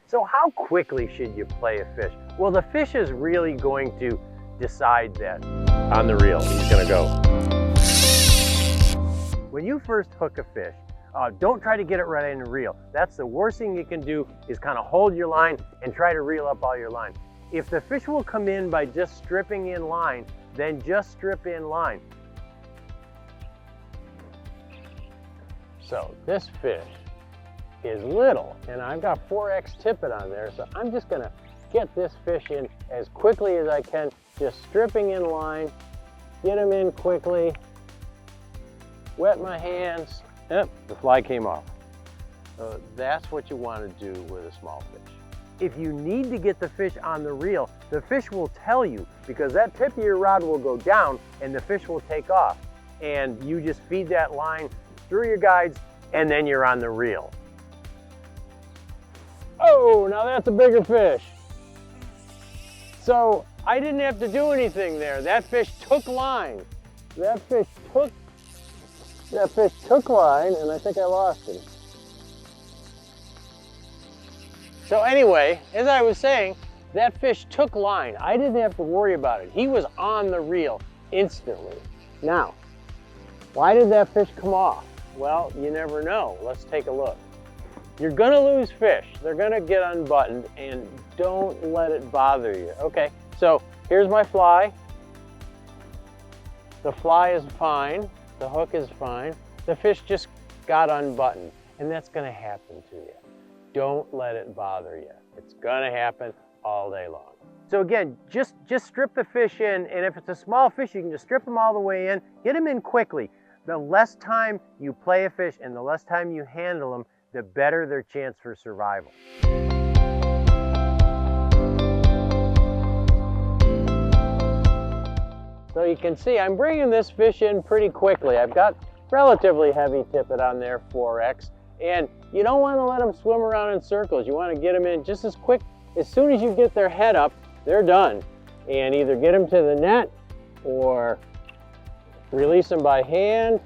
So how quickly should you play a fish? Well, the fish is really going to decide that. On the reel, he's gonna go. When you first hook a fish, don't try to get it right in the reel. That's the worst thing you can do, is kind of hold your line and try to reel up all your line. If the fish will come in by just stripping in line, then just strip in line. So this fish is little, and I've got 4X tippet on there, so I'm just gonna get this fish in as quickly as I can, just stripping in line, get him in quickly, wet my hands. Yep, the fly came off. So that's what you want to do with a small fish. If you need to get the fish on the reel, the fish will tell you, because that tip of your rod will go down and the fish will take off. And you just feed that line through your guides and then you're on the reel. Oh, now that's a bigger fish. So I didn't have to do anything there. That fish took line. That fish took line, and I think I lost him. So anyway, as I was saying, that fish took line. I didn't have to worry about it. He was on the reel instantly. Now, why did that fish come off? Well, you never know. Let's take a look. You're gonna lose fish. They're gonna get unbuttoned, and don't let it bother you. Okay, so here's my fly. The fly is fine. The hook is fine. The fish just got unbuttoned, and that's gonna happen to you. Don't let it bother you. It's gonna happen all day long. So again, just strip the fish in, and if it's a small fish, you can just strip them all the way in, get them in quickly. The less time you play a fish and the less time you handle them, the better their chance for survival. So you can see I'm bringing this fish in pretty quickly. I've got relatively heavy tippet on there, 4X, and you don't want to let them swim around in circles. You want to get them in just as quick. As soon as you get their head up, they're done. And either get them to the net or release them by hand.